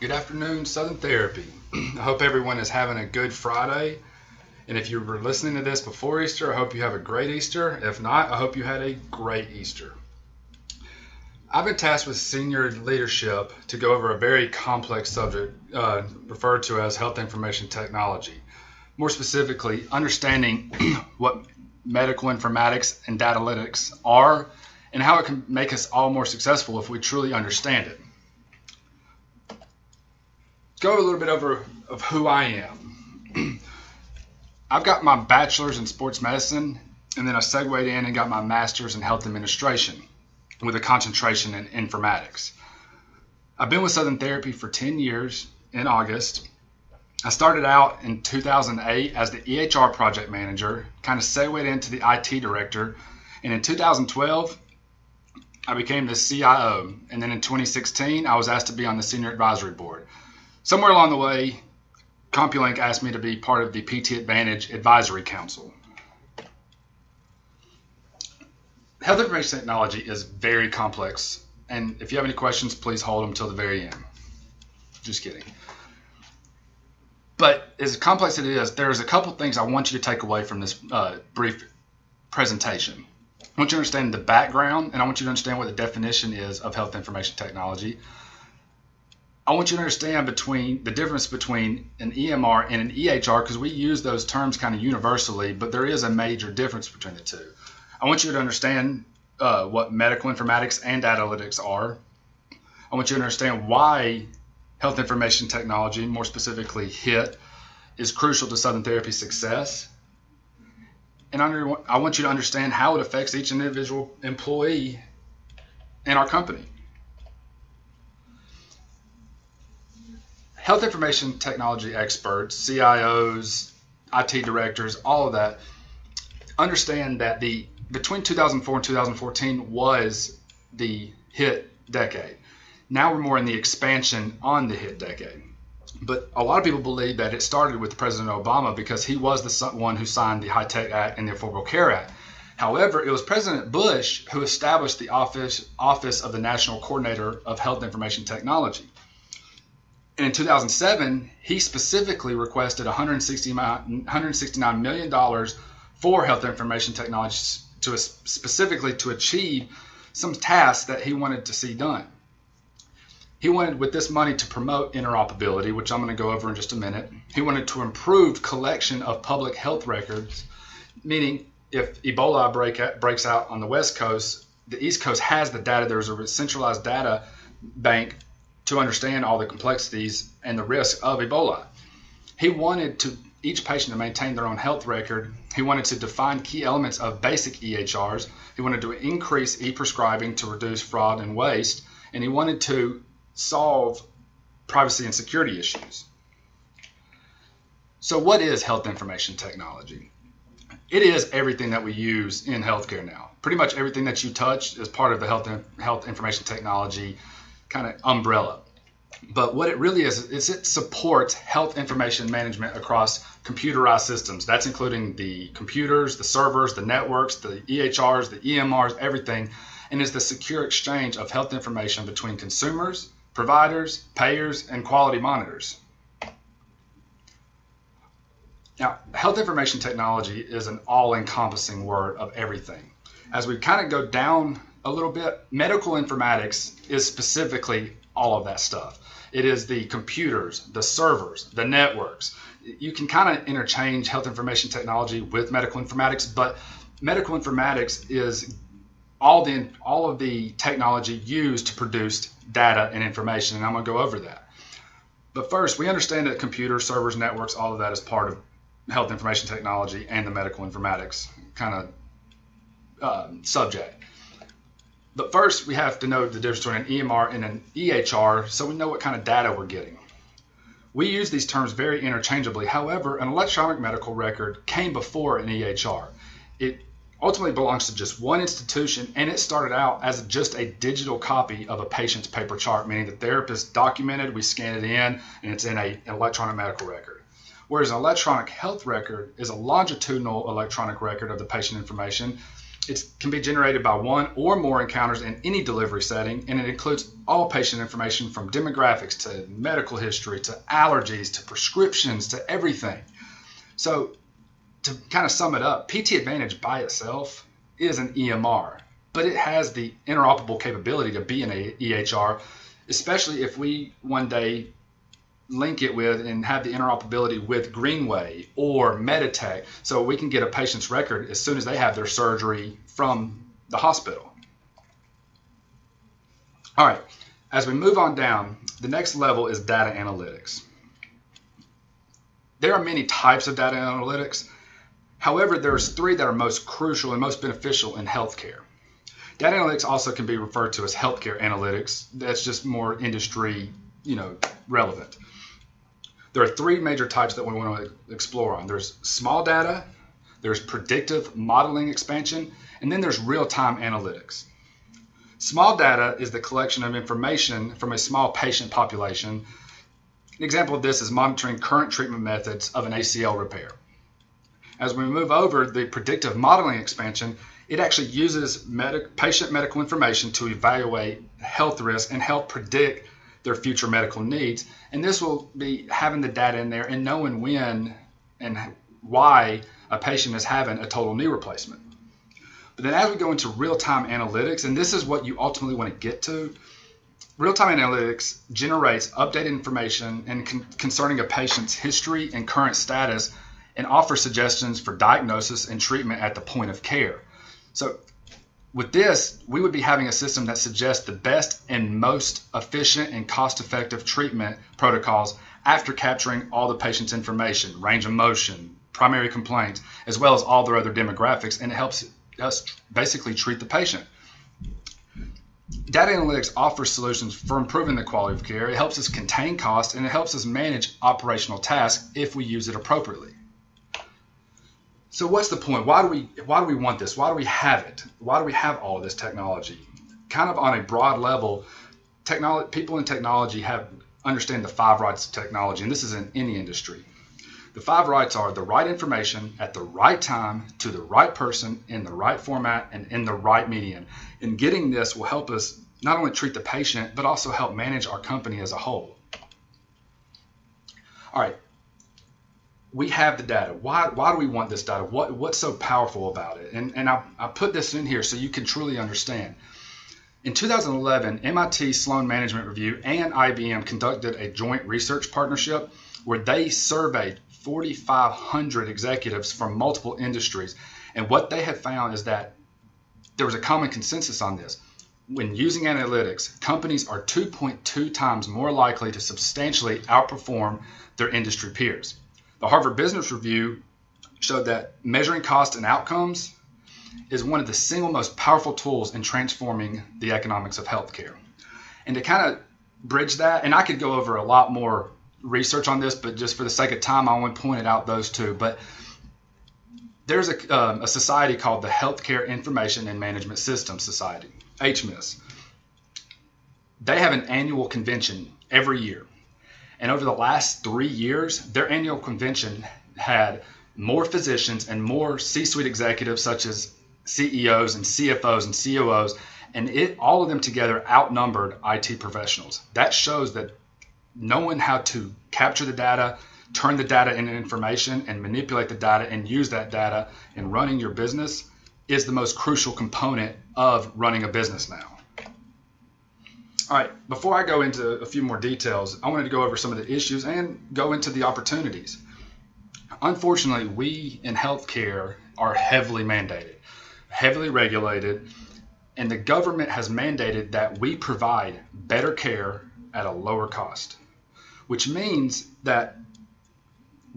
Good afternoon, Southern Therapy. I hope everyone is having a good Friday. And if you were listening to this before Easter, I hope you have a great Easter. If not, I hope you had a great Easter. I've been tasked with senior leadership to go over a very complex subject referred to as health information technology. More specifically, understanding what medical informatics and datalytics are and how it can make us all more successful if we truly understand it. Go a little bit over of who I am. I've got my bachelor's in sports medicine, and then I segued in and got my master's in health administration with a concentration in informatics. I've been with Southern Therapy for 10 years in August. I started out in 2008 as the EHR project manager, kind of segued into the IT director, and in 2012, I became the CIO, and then in 2016, I was asked to be on the senior advisory board. Somewhere along the way, CompuLink asked me to be part of the PT Advantage Advisory Council. Health information technology is very complex, and if you have any questions, please hold them till the very end. Just kidding. But as complex as it is, there's a couple things I want you to take away from this brief presentation. I want you to understand the background, and I want you to understand what the definition is of health information technology. I want you to understand the difference between an EMR and an EHR, because we use those terms kind of universally, but there is a major difference between the two. I want you to understand what medical informatics and datalytics are. I want you to understand why health information technology, more specifically HIT, is crucial to Southern Therapy's success. And I want you to understand how it affects each individual employee in our company. Health information technology experts, CIOs, IT directors, all of that, understand that between 2004 and 2014 was the HIT decade. Now we're more in the expansion on the HIT decade. But a lot of people believe that it started with President Obama because he was the one who signed the HITECH Act and the Affordable Care Act. However, it was President Bush who established the Office of the National Coordinator of Health Information Technology. And in 2007, he specifically requested $169 million for health information technology specifically to achieve some tasks that he wanted to see done. He wanted, with this money, to promote interoperability, which I'm going to go over in just a minute. He wanted to improve collection of public health records, meaning if Ebola breaks out on the West Coast, the East Coast has the data. There's a centralized data bank to understand all the complexities and the risks of Ebola. He wanted each patient to maintain their own health record. He wanted to define key elements of basic EHRs. He wanted to increase e-prescribing to reduce fraud and waste. And he wanted to solve privacy and security issues. So what is health information technology? It is everything that we use in healthcare now. Pretty much everything that you touch is part of the health information technology kind of umbrella. But what it really is it supports health information management across computerized systems. That's including the computers, the servers, the networks, the EHRs, the EMRs, everything, and is the secure exchange of health information between consumers, providers, payers, and quality monitors. Now, health information technology is an all-encompassing word of everything. As we kind of go down a little bit, medical informatics is specifically all of that stuff. It is the computers, the servers, the networks. You can kind of interchange health information technology with medical informatics, but medical informatics is all of the technology used to produce data and information, and I'm going to go over that. But first, we understand that computers, servers, networks, all of that is part of health information technology and the medical informatics kind of subject. But first, we have to know the difference between an EMR and an EHR so we know what kind of data we're getting. We use these terms very interchangeably. However, an electronic medical record came before an EHR. It ultimately belongs to just one institution, and it started out as just a digital copy of a patient's paper chart, meaning the therapist documented, we scan it in, and it's in an electronic medical record. Whereas an electronic health record is a longitudinal electronic record of the patient information, It can be generated by one or more encounters in any delivery setting, and it includes all patient information from demographics to medical history to allergies to prescriptions to everything. So to kind of sum it up, PT Advantage by itself is an EMR, but it has the interoperable capability to be an EHR, especially if we one day link it with and have the interoperability with Greenway or Meditech, so we can get a patient's record as soon as they have their surgery from the hospital. All right, as we move on down, the next level is data analytics. There are many types of data analytics. However, there's three that are most crucial and most beneficial in healthcare. Data analytics also can be referred to as healthcare analytics. That's just more industry, relevant. There are three major types that we want to explore on. There's small data, there's predictive modeling expansion, and then there's real-time analytics. Small data is the collection of information from a small patient population. An example of this is monitoring current treatment methods of an ACL repair. As we move over the predictive modeling expansion, it actually uses patient medical information to evaluate health risks and help predict their future medical needs. And this will be having the data in there and knowing when and why a patient is having a total knee replacement. But then as we go into real-time analytics, and this is what you ultimately want to get to, real-time analytics generates updated information concerning a patient's history and current status and offers suggestions for diagnosis and treatment at the point of care. So with this, we would be having a system that suggests the best and most efficient and cost-effective treatment protocols after capturing all the patient's information, range of motion, primary complaints, as well as all their other demographics, and it helps us basically treat the patient. Data analytics offers solutions for improving the quality of care. It helps us contain costs, and it helps us manage operational tasks if we use it appropriately. So what's the point? Why do we want this? Why do we have it? Why do we have all of this technology? Kind of on a broad level, people in technology understand the 5 rights of technology, and this is in any industry. The 5 rights are the right information at the right time to the right person in the right format and in the right medium. And getting this will help us not only treat the patient, but also help manage our company as a whole. All right. We have the data. Why do we want this data? What's so powerful about it? And I put this in here so you can truly understand. In 2011, MIT Sloan Management Review and IBM conducted a joint research partnership where they surveyed 4,500 executives from multiple industries. And what they had found is that there was a common consensus on this. When using analytics, companies are 2.2 times more likely to substantially outperform their industry peers. The Harvard Business Review showed that measuring costs and outcomes is one of the single most powerful tools in transforming the economics of healthcare. And to kind of bridge that, and I could go over a lot more research on this, but just for the sake of time, I only pointed out those two. But there's a society called the Healthcare Information and Management Systems Society, HMIS. They have an annual convention every year. And over the last 3 years, their annual convention had more physicians and more C-suite executives such as CEOs and CFOs and COOs, and all of them together outnumbered IT professionals. That shows that knowing how to capture the data, turn the data into information, and manipulate the data and use that data in running your business is the most crucial component of running a business now. All right, before I go into a few more details, I wanted to go over some of the issues and go into the opportunities. Unfortunately, we in healthcare are heavily mandated, heavily regulated, and the government has mandated that we provide better care at a lower cost, which means that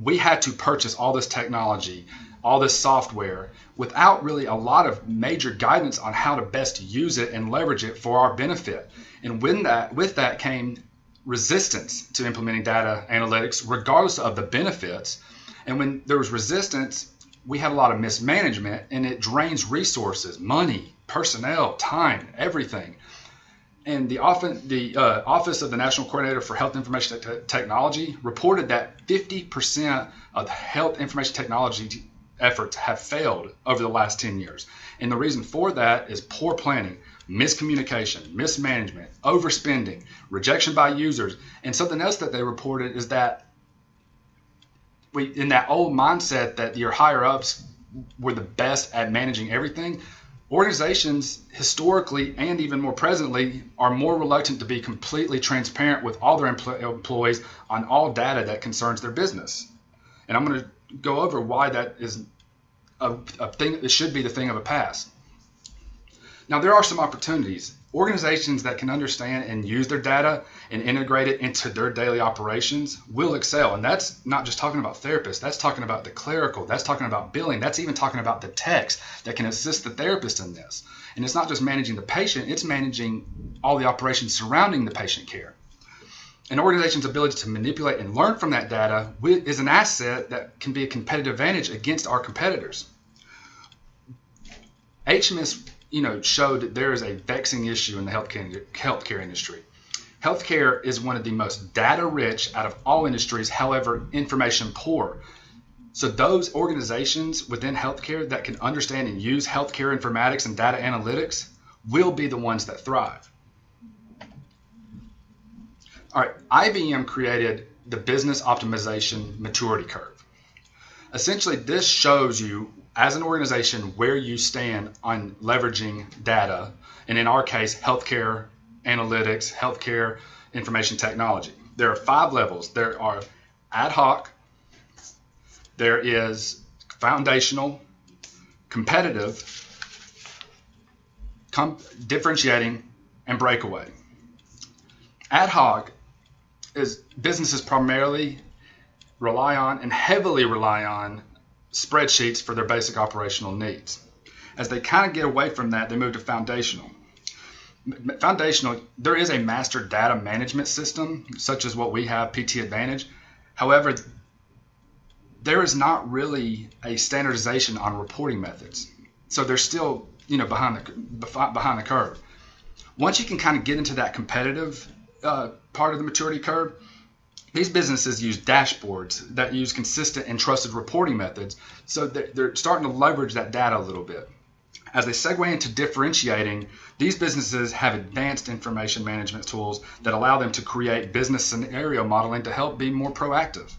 we had to purchase all this technology, all this software, without really a lot of major guidance on how to best use it and leverage it for our benefit. And with that came resistance to implementing data analytics, regardless of the benefits. And when there was resistance, we had a lot of mismanagement, and it drains resources, money, personnel, time, everything. And the Office of the National Coordinator for Health Information Technology reported that 50% of health information technology efforts have failed over the last 10 years. And the reason for that is poor planning, miscommunication, mismanagement, overspending, rejection by users. And something else that they reported is that in that old mindset that your higher ups were the best at managing everything, organizations historically and even more presently are more reluctant to be completely transparent with all their employees on all data that concerns their business. And I'm going to go over why that is a thing that should be the thing of the past. Now, there are some opportunities. Organizations that can understand and use their data and integrate it into their daily operations will excel. And that's not just talking about therapists. That's talking about the clerical. That's talking about billing. That's even talking about the techs that can assist the therapist in this. And it's not just managing the patient. It's managing all the operations surrounding the patient care. An organization's ability to manipulate and learn from that data is an asset that can be a competitive advantage against our competitors. HMS showed that there is a vexing issue in the healthcare industry. Healthcare is one of the most data-rich out of all industries, however, information-poor. So those organizations within healthcare that can understand and use healthcare informatics and data analytics will be the ones that thrive. All right, IBM created the Business Optimization Maturity Curve. Essentially, this shows you as an organization where you stand on leveraging data, and in our case, healthcare analytics, healthcare information technology. There are 5 levels. There are ad hoc, there is foundational, competitive, differentiating, and breakaway. Ad hoc is businesses primarily rely on and heavily rely on spreadsheets for their basic operational needs. As they kind of get away from that, they move to foundational. Foundational, there is a master data management system, such as what we have, PT Advantage. However, there is not really a standardization on reporting methods. So they're still, behind the curve. Once you can kind of get into that competitive part of the maturity curve, these businesses use dashboards that use consistent and trusted reporting methods, so they're starting to leverage that data a little bit. As they segue into differentiating, these businesses have advanced information management tools that allow them to create business scenario modeling to help be more proactive.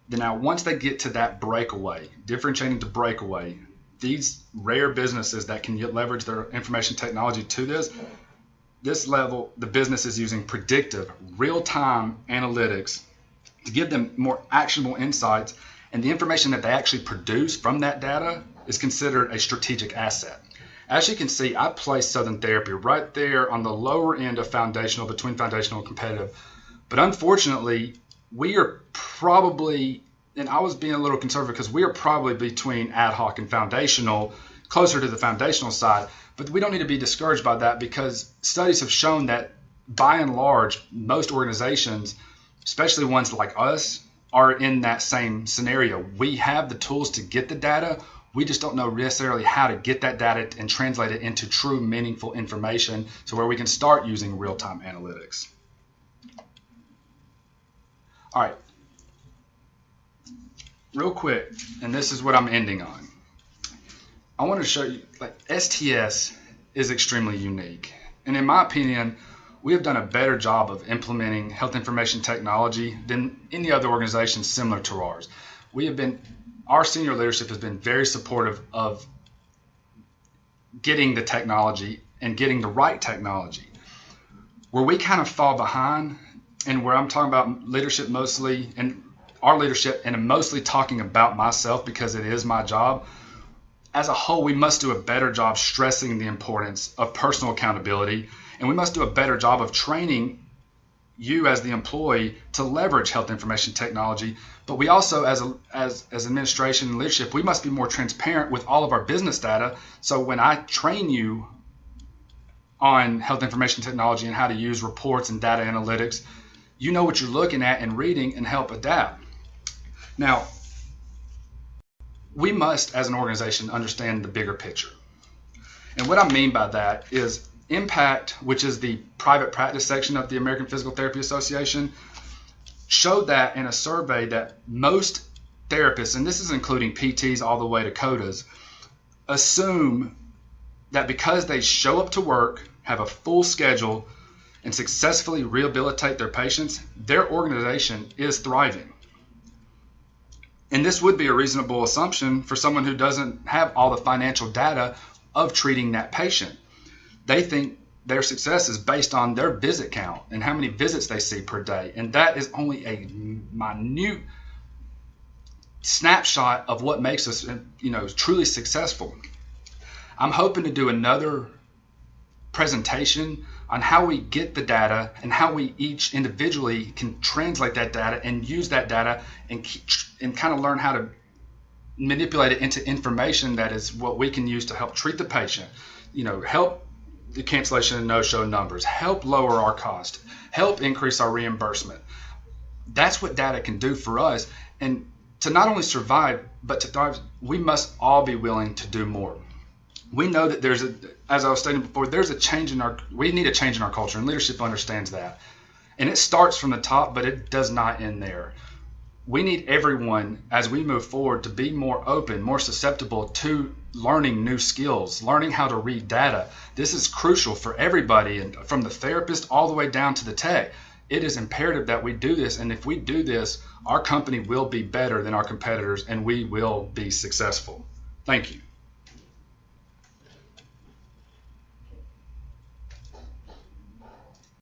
Then now, once they get to that breakaway, differentiating to breakaway, these rare businesses that can leverage their information technology to this level, the business is using predictive, real-time analytics to give them more actionable insights, and the information that they actually produce from that data is considered a strategic asset. As you can see, I placed Southern Therapy right there on the lower end of foundational, between foundational and competitive. But unfortunately, we are probably, and I was being a little conservative because we are probably between ad hoc and foundational, closer to the foundational side. But we don't need to be discouraged by that, because studies have shown that by and large, most organizations, especially ones like us, are in that same scenario. We have the tools to get the data. We just don't know necessarily how to get that data and translate it into true, meaningful information, so where we can start using real-time analytics. All right. Real quick, and this is what I'm ending on. I want to show you, STS is extremely unique. And in my opinion, we have done a better job of implementing health information technology than any other organization similar to ours. Our senior leadership has been very supportive of getting the technology and getting the right technology. Where we kind of fall behind, and where I'm talking about leadership mostly, and our leadership, and I'm mostly talking about myself because it is my job, as a whole, we must do a better job stressing the importance of personal accountability, and we must do a better job of training you as the employee to leverage health information technology. But we also, as administration and leadership, we must be more transparent with all of our business data. So when I train you on health information technology and how to use reports and data analytics, you know what you're looking at and reading and help adapt. Now, we must, as an organization, understand the bigger picture. And what I mean by that is Impact, which is the private practice section of the American Physical Therapy Association, showed that in a survey that most therapists, and this is including PTs all the way to CODAs, assume that because they show up to work, have a full schedule, and successfully rehabilitate their patients, their organization is thriving. And this would be a reasonable assumption for someone who doesn't have all the financial data of treating that patient. They think their success is based on their visit count and how many visits they see per day. And that is only a minute snapshot of what makes us, truly successful. I'm hoping to do another presentation on how we get the data and how we each individually can translate that data and use that data and kind of learn how to manipulate it into information that is what we can use to help treat the patient, help the cancellation and no-show numbers, help lower our cost, help increase our reimbursement. That's what data can do for us. And to not only survive, but to thrive, we must all be willing to do more. We know that as I was stating before, we need a change in our culture, and leadership understands that. And it starts from the top, but it does not end there. We need everyone, as we move forward, to be more open, more susceptible to learning new skills, learning how to read data. This is crucial for everybody, and from the therapist all the way down to the tech. It is imperative that we do this, and if we do this, our company will be better than our competitors, and we will be successful. Thank you.